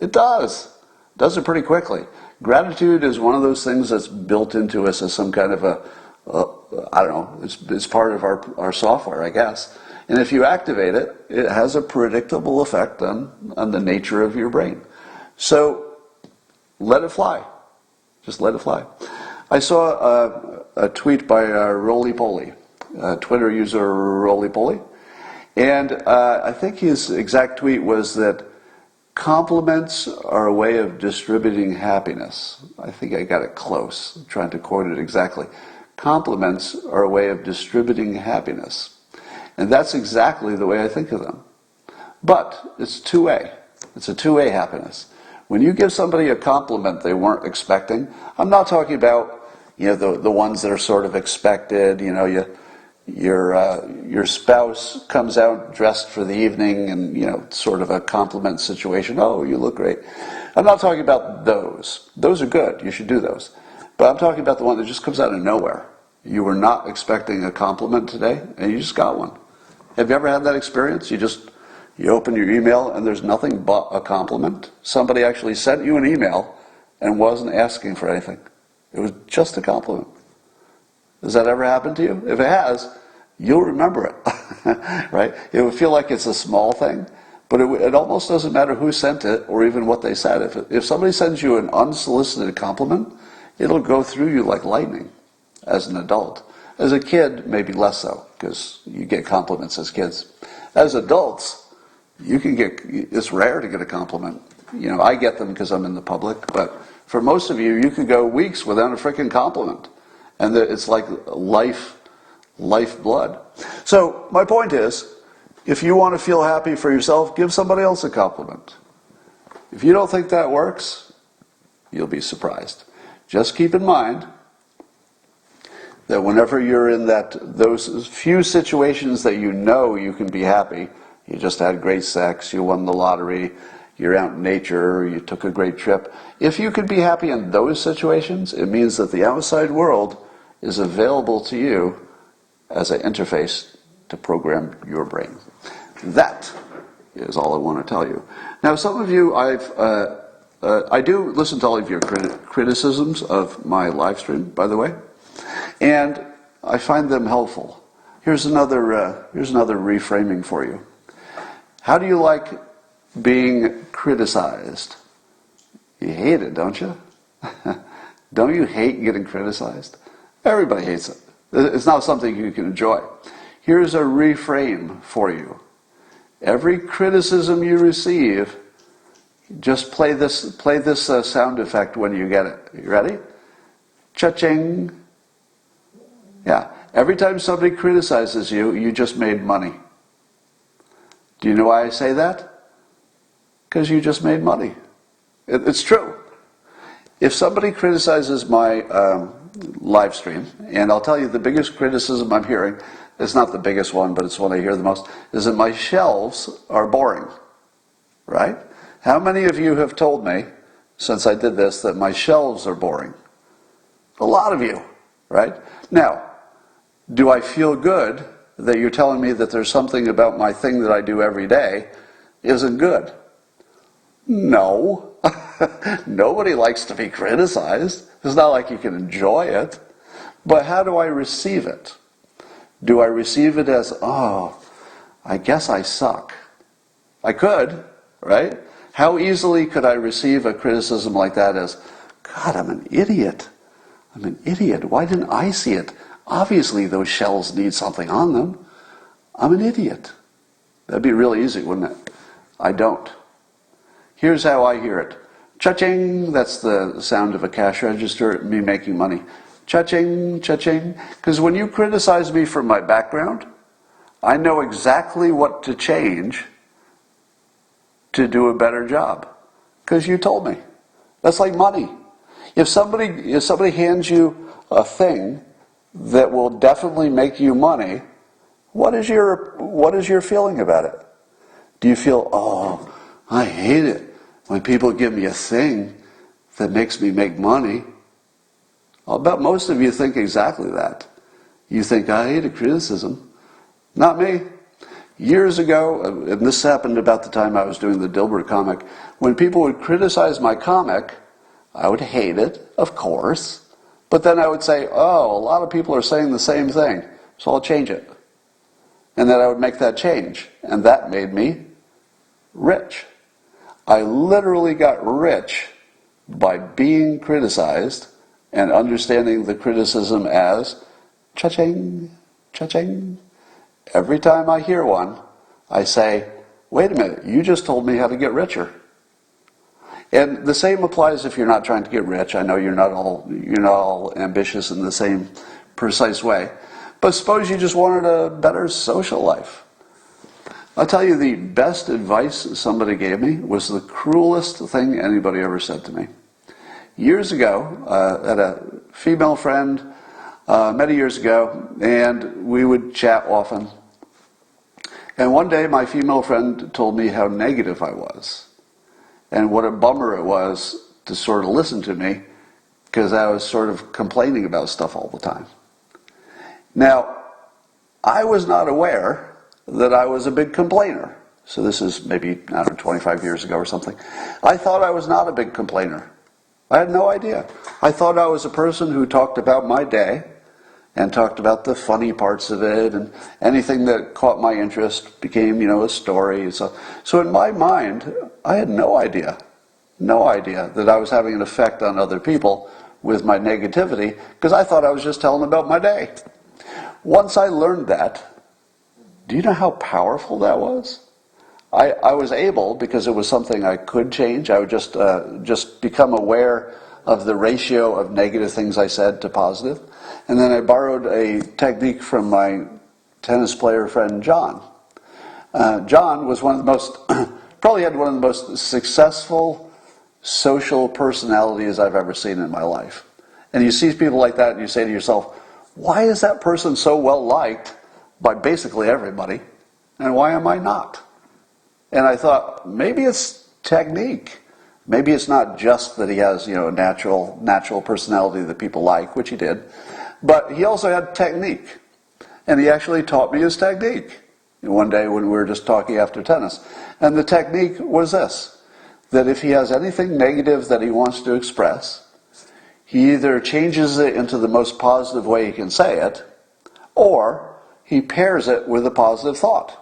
It does. It does it pretty quickly. Gratitude is one of those things that's built into us as some kind of I don't know, it's part of our software, I guess. And if you activate it, it has a predictable effect on the nature of your brain. So let it fly. Just let it fly. I saw a tweet by Roly Poly, Twitter user Roly Poly, and I think his exact tweet was that compliments are a way of distributing happiness. I think I got it close. I'm trying to quote it exactly. Compliments are a way of distributing happiness. And that's exactly the way I think of them. But it's two-way. It's a two-way happiness. When you give somebody a compliment they weren't expecting, I'm not talking about the ones that are sort of expected. Your spouse comes out dressed for the evening and sort of a compliment situation. Oh, you look great. I'm not talking about those. Those are good. You should do those. But I'm talking about the one that just comes out of nowhere. You were not expecting a compliment today, and you just got one. Have you ever had that experience? You open your email, and there's nothing but a compliment. Somebody actually sent you an email and wasn't asking for anything. It was just a compliment. Has that ever happened to you? If it has, you'll remember it, right? It would feel like it's a small thing, but it almost doesn't matter who sent it or even what they said. If somebody sends you an unsolicited compliment, it'll go through you like lightning as an adult. As a kid, maybe less so, because you get compliments as kids. As adults, it's rare to get a compliment. I get them because I'm in the public, but For most of you, you could go weeks without a freaking compliment. And it's like lifeblood. So my point is, if you want to feel happy for yourself, give somebody else a compliment. If you don't think that works, you'll be surprised. Just keep in mind that whenever you're in those few situations that you know you can be happy, you just had great sex, you won the lottery, you're out in nature, you took a great trip. If you could be happy in those situations, it means that the outside world is available to you as an interface to program your brain. That is all I want to tell you. Now, some of you, I do listen to all of your criticisms of my live stream, by the way, and I find them helpful. Here's another reframing for you. How do you like being criticized? You hate it, don't you? Don't you hate getting criticized? Everybody hates it. It's not something you can enjoy. Here's a reframe for you. Every criticism you receive, just play this sound effect when you get it. You ready? Cha-ching. Yeah. Every time somebody criticizes you, you just made money. Do you know why I say that? Because you just made money. It's true. If somebody criticizes my live stream, and I'll tell you the biggest criticism I'm hearing, it's not the biggest one, but it's one I hear the most, is that my shelves are boring. Right? How many of you have told me, since I did this, that my shelves are boring? A lot of you, right? Now, do I feel good that you're telling me that there's something about my thing that I do every day isn't good? No. Nobody likes to be criticized. It's not like you can enjoy it. But how do I receive it? Do I receive it as, oh, I guess I suck? I could, right? How easily could I receive a criticism like that as, God, I'm an idiot. I'm an idiot. Why didn't I see it? Obviously those shells need something on them. I'm an idiot. That'd be really easy, wouldn't it? I don't. Here's how I hear it. Cha-ching, that's the sound of a cash register, me making money. Cha-ching, cha-ching. Because when you criticize me for my background, I know exactly what to change to do a better job. Because you told me. That's like money. If somebody hands you a thing that will definitely make you money, what is your feeling about it? Do you feel, oh, I hate it when people give me a thing that makes me make money? I'll bet most of you think exactly that. You think, I hate a criticism. Not me. Years ago, and this happened about the time I was doing the Dilbert comic, when people would criticize my comic, I would hate it, of course, but then I would say, oh, a lot of people are saying the same thing, so I'll change it. And then I would make that change, and that made me rich. I literally got rich by being criticized and understanding the criticism as cha-ching, cha-ching. Every time I hear one, I say, wait a minute, you just told me how to get richer. And the same applies if you're not trying to get rich. I know you're not all ambitious in the same precise way. But suppose you just wanted a better social life. I'll tell you, the best advice somebody gave me was the cruelest thing anybody ever said to me. Years ago, I had a female friend, many years ago, and we would chat often. And one day my female friend told me how negative I was. And what a bummer it was to sort of listen to me, because I was sort of complaining about stuff all the time. Now, I was not aware that I was a big complainer. So this is maybe, 25 years ago or something. I thought I was not a big complainer. I had no idea. I thought I was a person who talked about my day and talked about the funny parts of it, and anything that caught my interest became, a story. So in my mind, I had no idea that I was having an effect on other people with my negativity, because I thought I was just telling them about my day. Once I learned that, do you know how powerful that was? I was able, because it was something I could change, I would just become aware of the ratio of negative things I said to positive. And then I borrowed a technique from my tennis player friend John. John was one of the most, probably had one of the most successful social personalities I've ever seen in my life. And you see people like that and you say to yourself, why is that person so well liked by basically everybody, and why am I not? And I thought, maybe it's technique. Maybe it's not just that he has, a natural personality that people like, which he did, but he also had technique. And he actually taught me his technique one day when we were just talking after tennis. And the technique was this, that if he has anything negative that he wants to express, he either changes it into the most positive way he can say it, or he pairs it with a positive thought,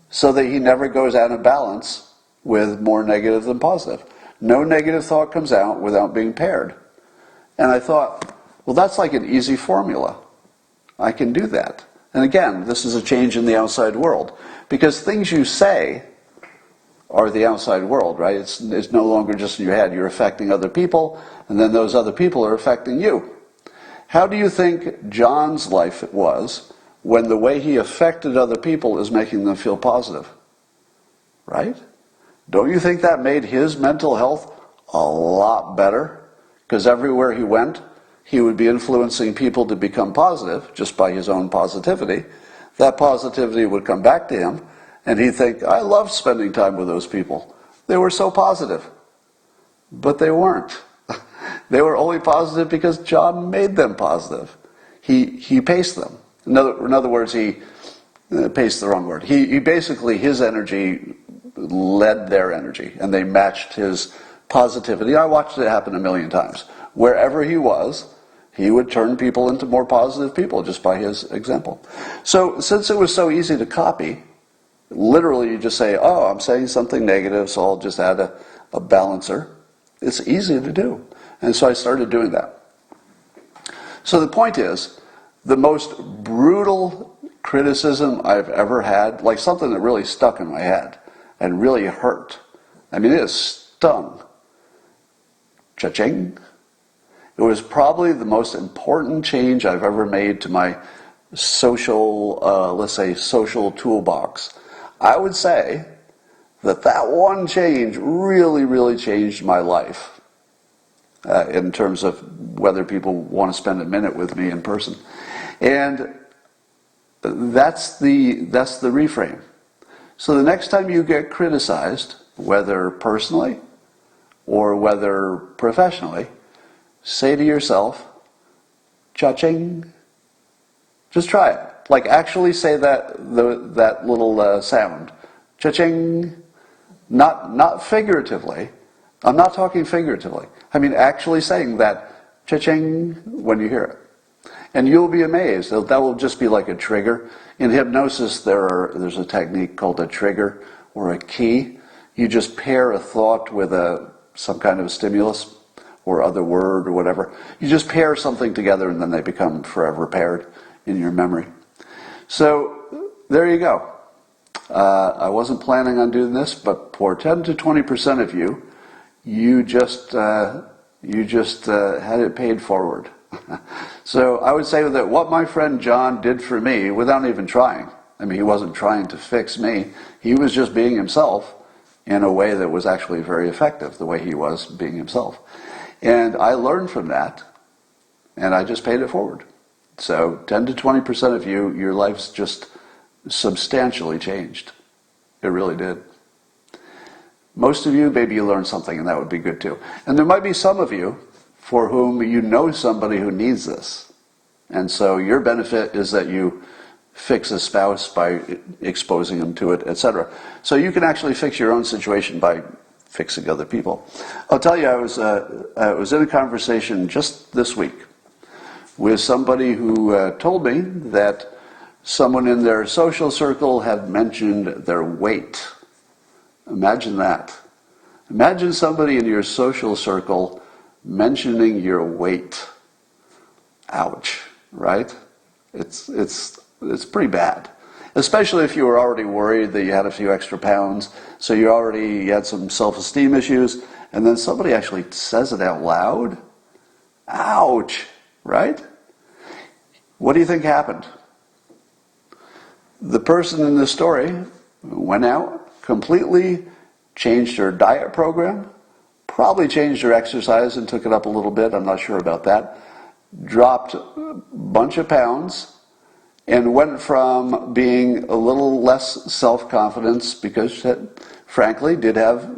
so that he never goes out of balance with more negative than positive. No negative thought comes out without being paired. And I thought, well, that's like an easy formula. I can do that. And again, this is a change in the outside world, because things you say are the outside world, right? It's no longer just in your head. You're affecting other people, and then those other people are affecting you. How do you think John's life was when the way he affected other people is making them feel positive? Right? Don't you think that made his mental health a lot better? Because everywhere he went, he would be influencing people to become positive just by his own positivity. That positivity would come back to him, and he'd think, I love spending time with those people. They were so positive. But they weren't. They were only positive because John made them positive. He paced them. In other words, he paced the wrong word. He basically, his energy led their energy, and they matched his positivity. I watched it happen a million times. Wherever he was, he would turn people into more positive people just by his example. So since it was so easy to copy, literally you just say, oh, I'm saying something negative, so I'll just add a balancer. It's easy to do. And so I started doing that. So the point is, the most brutal criticism I've ever had, like something that really stuck in my head and really hurt. I mean, it stung. Cha-ching. It was probably the most important change I've ever made to my social, let's say, social toolbox. I would say that one change really, really changed my life in terms of whether people want to spend a minute with me in person. And that's the reframe. So the next time you get criticized, whether personally or whether professionally, say to yourself, cha-ching. Just try it. Like actually say that little sound. Cha-ching. Not figuratively. I'm not talking figuratively. I mean actually saying that cha-ching when you hear it. And you'll be amazed. That will just be like a trigger. In hypnosis, there's a technique called a trigger or a key. You just pair a thought with some kind of stimulus or other word or whatever. You just pair something together and then they become forever paired in your memory. So there you go. I wasn't planning on doing this, but for 10 to 20% of you, you just had it paid forward. So I would say that what my friend John did for me, without even trying, I mean, he wasn't trying to fix me. He was just being himself in a way that was actually very effective, the way he was being himself. And I learned from that, and I just paid it forward. So 10 to 20% of you, your life's just substantially changed. It really did. Most of you, maybe you learned something, and that would be good too. And there might be some of you for whom you know somebody who needs this. And so your benefit is that you fix a spouse by exposing them to it, etc. So you can actually fix your own situation by fixing other people. I'll tell you, I was in a conversation just this week with somebody who told me that someone in their social circle had mentioned their weight. Imagine that. Imagine somebody in your social circle mentioning your weight. Ouch, right? It's pretty bad. Especially if you were already worried that you had a few extra pounds, so you had some self-esteem issues, and then somebody actually says it out loud, ouch, right? What do you think happened? The person in this story went out, completely changed her diet program, probably changed her exercise and took it up a little bit, I'm not sure about that, dropped a bunch of pounds, and went from being a little less self-confidence because she, frankly, did have,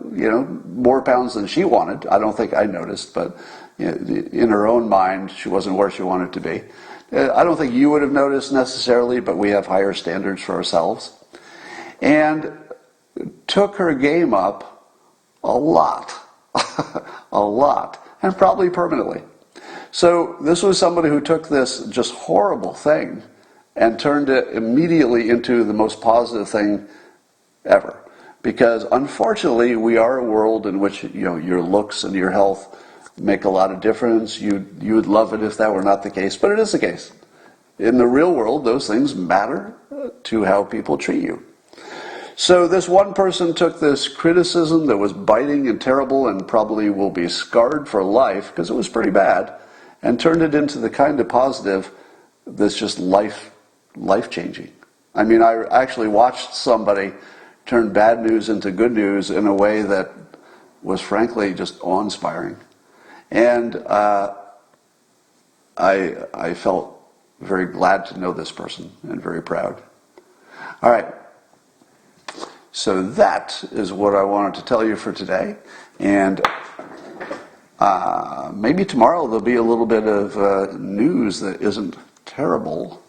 more pounds than she wanted. I don't think I noticed, but in her own mind, she wasn't where she wanted to be. I don't think you would have noticed necessarily, but we have higher standards for ourselves. And took her game up a lot, a lot, and probably permanently. So this was somebody who took this just horrible thing and turned it immediately into the most positive thing ever. Because unfortunately, we are a world in which your looks and your health make a lot of difference. You would love it if that were not the case, but it is the case. In the real world, those things matter to how people treat you. So this one person took this criticism that was biting and terrible and probably will be scarred for life because it was pretty bad, and turned it into the kind of positive that's just life-changing. I mean, I actually watched somebody turn bad news into good news in a way that was frankly just awe-inspiring. And I felt very glad to know this person and very proud. All right. So that is what I wanted to tell you for today. And maybe tomorrow there'll be a little bit of news that isn't terrible.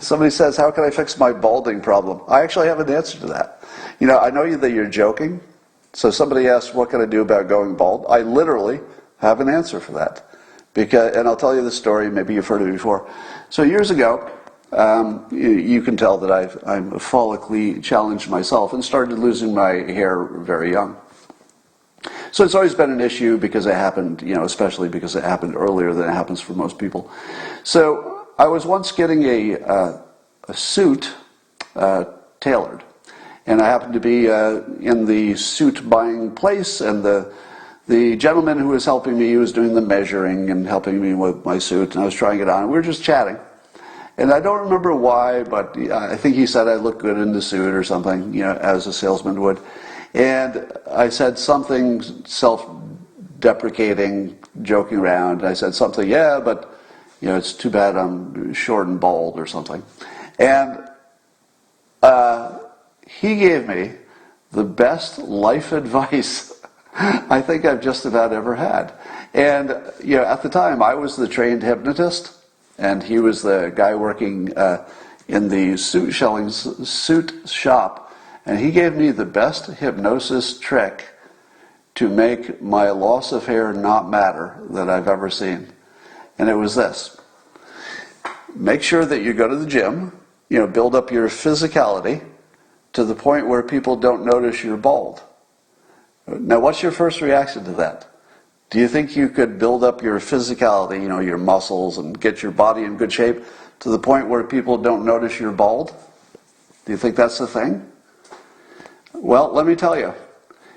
Somebody says, how can I fix my balding problem? I actually have an answer to that. I know that you're joking. So somebody asks, what can I do about going bald? I literally have an answer for that. And I'll tell you the story, maybe you've heard it before. So years ago, you can tell that I'm follically challenged myself and started losing my hair very young. So it's always been an issue because it happened, especially because it happened earlier than it happens for most people. So I was once getting a suit tailored. And I happened to be in the suit buying place, and the gentleman who was helping me, he was doing the measuring and helping me with my suit, and I was trying it on, and we were just chatting. And I don't remember why, but I think he said I looked good in the suit or something, as a salesman would. And I said something self-deprecating, joking around. I said something, yeah, but it's too bad I'm short and bald or something. And he gave me the best life advice I think I've just about ever had. And at the time I was the trained hypnotist, and he was the guy working in the suit shop, and he gave me the best hypnosis trick to make my loss of hair not matter that I've ever seen. And it was this: make sure that you go to the gym, build up your physicality to the point where people don't notice you're bald. Now, what's your first reaction to that? Do you think you could build up your physicality, your muscles, and get your body in good shape to the point where people don't notice you're bald? Do you think that's the thing? Well, let me tell you.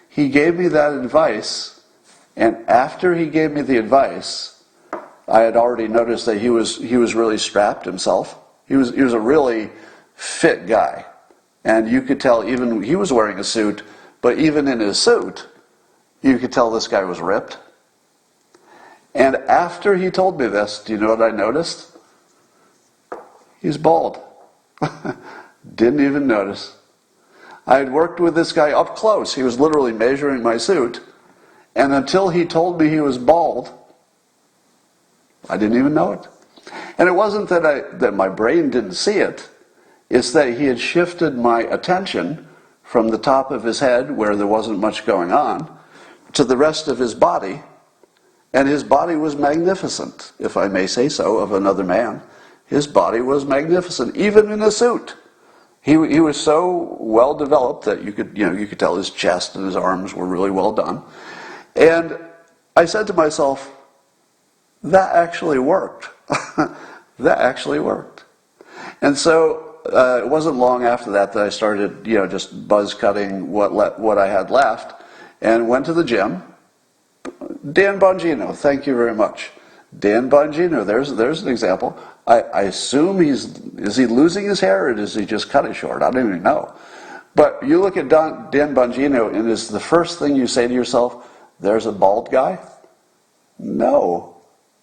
He gave me that advice, and after he gave me the advice, I had already noticed that he was really strapped himself. He was a really fit guy. And you could tell, even he was wearing a suit, but even in his suit, you could tell this guy was ripped. And after he told me this, do you know what I noticed? He's bald. Didn't even notice. I had worked with this guy up close. He was literally measuring my suit. And until he told me he was bald, I didn't even know it. And it wasn't that my brain didn't see it. It's that he had shifted my attention from the top of his head, where there wasn't much going on, to the rest of his body. And his body was magnificent, if I may say so, of another man. His body was magnificent, even in a suit. He was so well developed that you could tell his chest and his arms were really well done. And I said to myself, that actually worked. That actually worked. And so it wasn't long after that I started, just buzz cutting what I had left, and went to the gym Dan Bongino, thank you very much. Dan Bongino, there's an example. I assume is he losing his hair or does he just cut it short? I don't even know. But you look at Dan Bongino and is the first thing you say to yourself, there's a bald guy? No.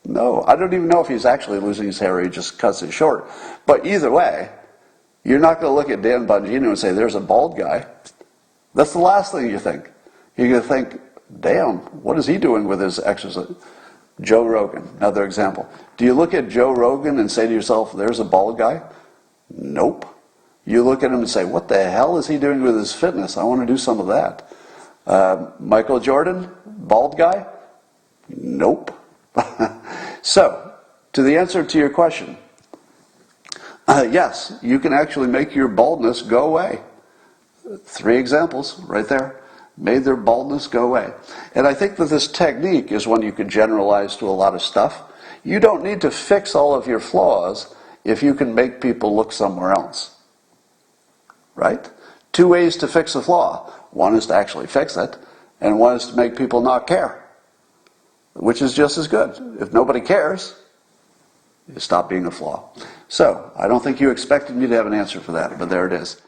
I don't even know if he's actually losing his hair or he just cuts it short. But either way, you're not going to look at Dan Bongino and say, there's a bald guy. That's the last thing you think. You're going to think, damn, what is he doing with his exercise? Joe Rogan, another example. Do you look at Joe Rogan and say to yourself, there's a bald guy? Nope. You look at him and say, what the hell is he doing with his fitness? I want to do some of that. Michael Jordan, bald guy? Nope. So, to the answer to your question, yes, you can actually make your baldness go away. 3 examples right there. Made their baldness go away. And I think that this technique is one you can generalize to a lot of stuff. You don't need to fix all of your flaws if you can make people look somewhere else. Right? 2 ways to fix a flaw. One is to actually fix it, and one is to make people not care. Which is just as good. If nobody cares, you stop being a flaw. So, I don't think you expected me to have an answer for that, but there it is.